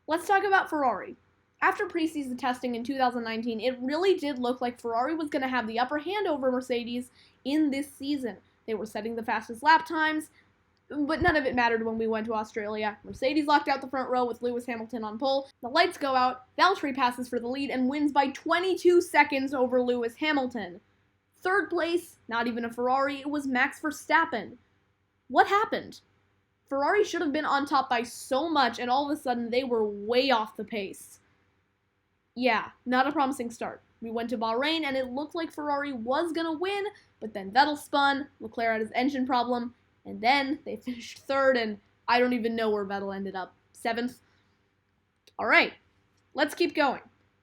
Let's talk about Ferrari. After preseason testing in 2019, it really did look like Ferrari was going to have the upper hand over Mercedes in this season. They were setting the fastest lap times, but none of it mattered when we went to Australia. Mercedes locked out the front row with Lewis Hamilton on pole. The lights go out, Valtteri passes for the lead and wins by 22 seconds over Lewis Hamilton. Third place, not even a Ferrari, it was Max Verstappen. What happened? Ferrari should have been on top by so much, and all of a sudden they were way off the pace. Yeah, not a promising start. We went to Bahrain, and it looked like Ferrari was going to win, but then Vettel spun, Leclerc had his engine problem, and then they finished third, and I don't even know where Vettel ended up. 7th? Alright, let's keep going.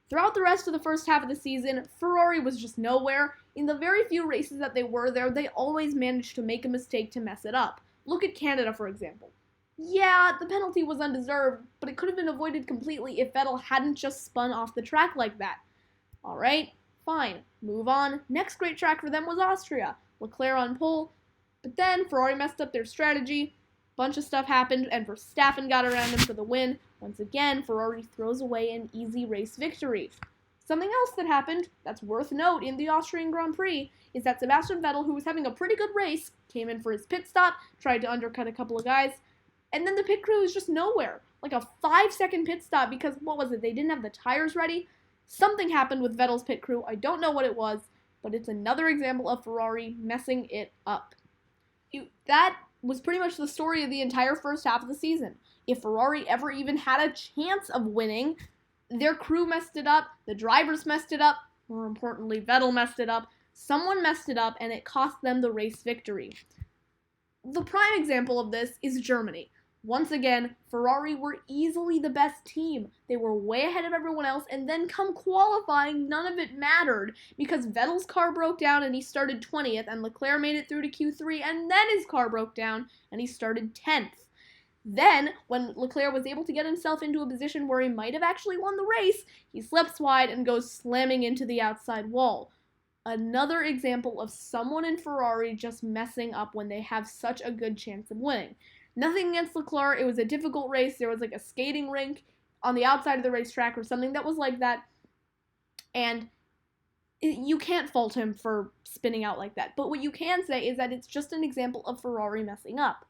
Throughout the rest of the first half of the season, Ferrari was just nowhere. In the very few races that they were there, they always managed to make a mistake to mess it up. Look at Canada, for example. Yeah, the penalty was undeserved, but it could have been avoided completely if Vettel hadn't just spun off the track like that. Alright, fine, move on. Next great track for them was Austria. Leclerc on pole, but then Ferrari messed up their strategy. Bunch of stuff happened, and Verstappen got around him for the win. Once again, Ferrari throws away an easy race victory. Something else that happened that's worth note in the Austrian Grand Prix is that Sebastian Vettel, who was having a pretty good race, came in for his pit stop, tried to undercut a couple of guys, and then the pit crew was just nowhere. Like a 5-second pit stop because, what was it, they didn't have the tires ready? Something happened with Vettel's pit crew. I don't know what it was, but it's another example of Ferrari messing it up. That was pretty much the story of the entire first half of the season. If Ferrari ever even had a chance of winning, their crew messed it up, the drivers messed it up, more importantly, Vettel messed it up, someone messed it up, and it cost them the race victory. The prime example of this is Germany. Once again, Ferrari were easily the best team. They were way ahead of everyone else, and then come qualifying, none of it mattered, because Vettel's car broke down and he started 20th, and Leclerc made it through to Q3, and then his car broke down and he started 10th. Then, when Leclerc was able to get himself into a position where he might have actually won the race, he slips wide and goes slamming into the outside wall. Another example of someone in Ferrari just messing up when they have such a good chance of winning. Nothing against Leclerc, it was a difficult race, there was like a skating rink on the outside of the racetrack or something that was like that, and you can't fault him for spinning out like that. But what you can say is that it's just an example of Ferrari messing up.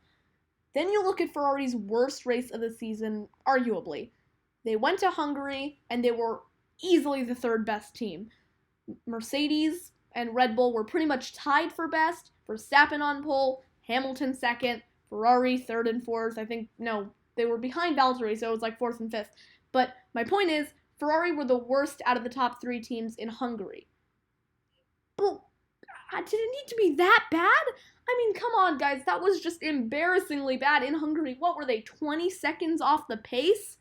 Then you look at Ferrari's worst race of the season, arguably. They went to Hungary, and they were easily the third best team. Mercedes and Red Bull were pretty much tied for best. Verstappen on pole, Hamilton second, Ferrari third and fourth. They were behind Valtteri, so it was like fourth and fifth. But my point is, Ferrari were the worst out of the top 3 teams in Hungary. But did it need to be that bad? I mean, come on, guys. That was just embarrassingly bad in Hungary. What were they, 20 seconds off the pace?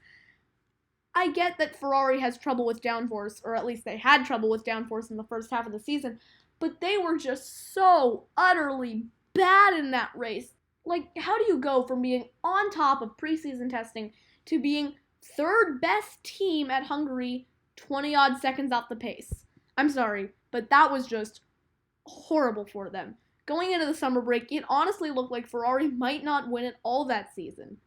I get that Ferrari has trouble with downforce, or at least they had trouble with downforce in the first half of the season, but they were just so utterly bad in that race. Like, how do you go from being on top of preseason testing to being third best team at Hungary 20-odd seconds off the pace? I'm sorry, but that was just horrible for them. Going into the summer break, it honestly looked like Ferrari might not win it all that season.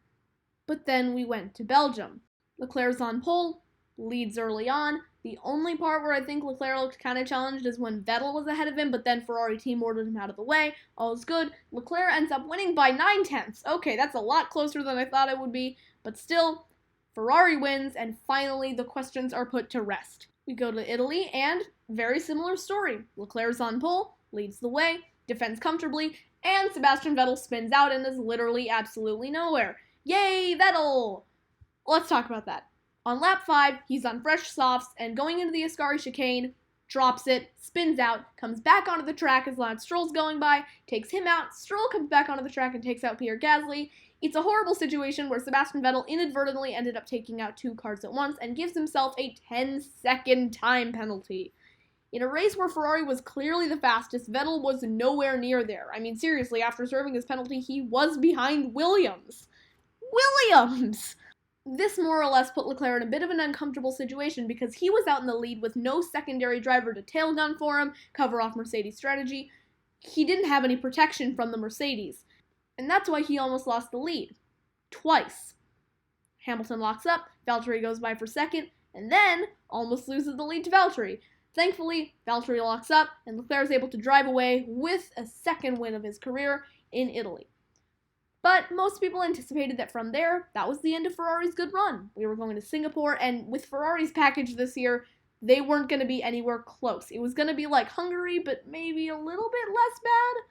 But then we went to Belgium. Leclerc's on pole, leads early on. The only part where I think Leclerc looked kind of challenged is when Vettel was ahead of him, but then Ferrari team ordered him out of the way. All is good. Leclerc ends up winning by 9/10. Okay, that's a lot closer than I thought it would be, but still, Ferrari wins, and finally the questions are put to rest. We go to Italy, and very similar story. Leclerc's on pole, leads the way, defends comfortably, and Sebastian Vettel spins out and is literally absolutely nowhere. Yay, Vettel! Let's talk about that. On lap 5, he's on fresh softs, and going into the Ascari chicane, drops it, spins out, comes back onto the track as Lance Stroll's going by, takes him out, Stroll comes back onto the track and takes out Pierre Gasly. It's a horrible situation where Sebastian Vettel inadvertently ended up taking out 2 cars at once and gives himself a 10-second time penalty. In a race where Ferrari was clearly the fastest, Vettel was nowhere near there. I mean, seriously, after serving his penalty, he was behind Williams. This more or less put Leclerc in a bit of an uncomfortable situation because he was out in the lead with no secondary driver to tail gun for him, cover off Mercedes' strategy. He didn't have any protection from the Mercedes, and that's why he almost lost the lead. Twice. Hamilton locks up, Valtteri goes by for second, and then almost loses the lead to Valtteri. Thankfully, Valtteri locks up, and Leclerc is able to drive away with a second win of his career in Italy. But most people anticipated that from there, that was the end of Ferrari's good run. We were going to Singapore, and with Ferrari's package this year, they weren't going to be anywhere close. It was going to be like Hungary, but maybe a little bit less bad.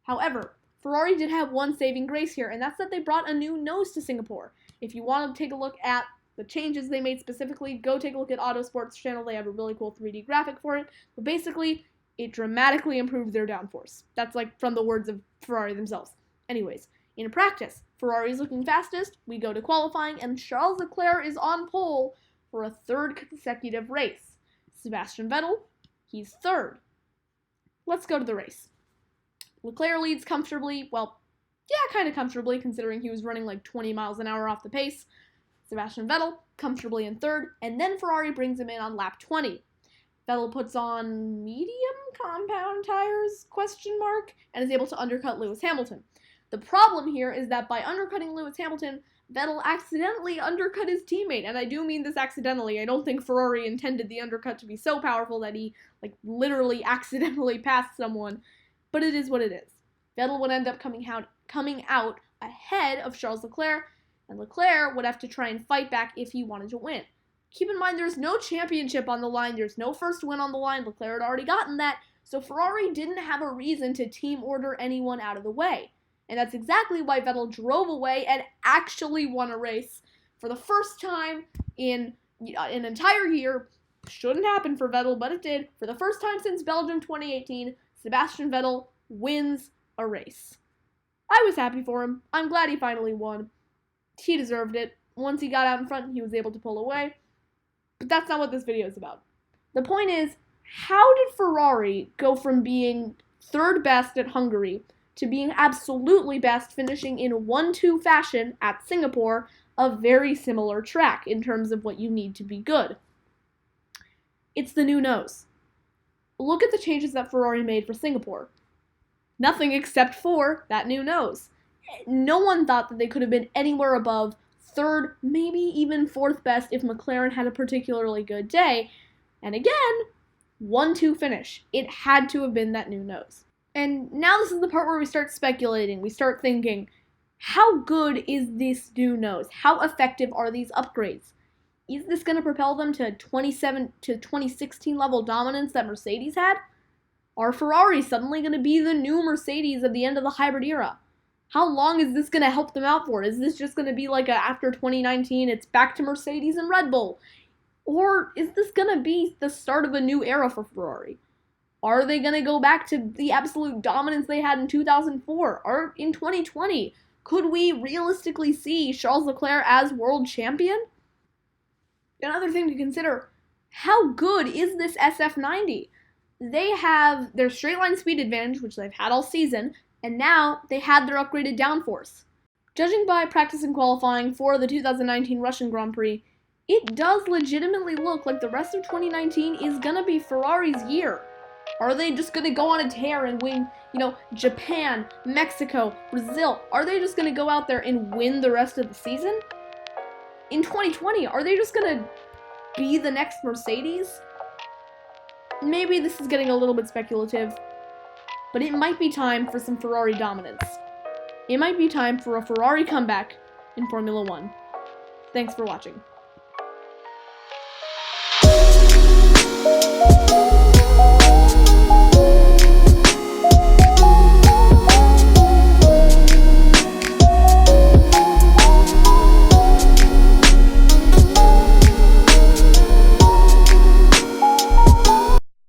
However, Ferrari did have one saving grace here, and that's that they brought a new nose to Singapore. If you want to take a look at the changes they made specifically, go take a look at Autosport's channel. They have a really cool 3D graphic for it. But basically, it dramatically improved their downforce. That's like from the words of Ferrari themselves. Anyways, in practice, Ferrari is looking fastest. We go to qualifying, and Charles Leclerc is on pole for a third consecutive race. Sebastian Vettel, he's third. Let's go to the race. Leclerc leads comfortably, well, yeah, kind of comfortably, considering he was running like 20 miles an hour off the pace. Sebastian Vettel comfortably in third, and then Ferrari brings him in on lap 20. Vettel puts on medium compound tires, and is able to undercut Lewis Hamilton. The problem here is that by undercutting Lewis Hamilton, Vettel accidentally undercut his teammate, and I do mean this accidentally. I don't think Ferrari intended the undercut to be so powerful that he, literally accidentally passed someone, but it is what it is. Vettel would end up coming out ahead of Charles Leclerc, and Leclerc would have to try and fight back if he wanted to win. Keep in mind, there's no championship on the line. There's no first win on the line. Leclerc had already gotten that, so Ferrari didn't have a reason to team order anyone out of the way. And that's exactly why Vettel drove away and actually won a race for the first time in an entire year. Shouldn't happen for Vettel, but it did. For the first time since Belgium 2018, Sebastian Vettel wins a race. I was happy for him. I'm glad he finally won. He deserved it. Once he got out in front, he was able to pull away. But that's not what this video is about. The point is, how did Ferrari go from being third best at Hungary to being absolutely best, finishing in 1-2 fashion at Singapore, a very similar track in terms of what you need to be good? It's the new nose. Look at the changes that Ferrari made for Singapore. Nothing except for that new nose. No one thought that they could have been anywhere above third, maybe even fourth best if McLaren had a particularly good day. And again, 1-2 finish. It had to have been that new nose. And now this is the part where we start speculating. We start thinking, how good is this new nose? How effective are these upgrades? Is this going to propel them to 2016 level dominance that Mercedes had? Are Ferrari suddenly going to be the new Mercedes at the end of the hybrid era? How long is this going to help them out for? Is this just going to be like after 2019, it's back to Mercedes and Red Bull? Or is this going to be the start of a new era for Ferrari? Are they going to go back to the absolute dominance they had in 2004 or in 2020? Could we realistically see Charles Leclerc as world champion? Another thing to consider, how good is this SF90? They have their straight line speed advantage, which they've had all season, and now they had their upgraded downforce. Judging by practice and qualifying for the 2019 Russian Grand Prix, it does legitimately look like the rest of 2019 is gonna be Ferrari's year. Are they just gonna go on a tear and win, Japan, Mexico, Brazil? Are they just gonna go out there and win the rest of the season? In 2020, are they just gonna be the next Mercedes? Maybe this is getting a little bit speculative, but it might be time for some Ferrari dominance. It might be time for a Ferrari comeback in Formula 1. Thanks for watching.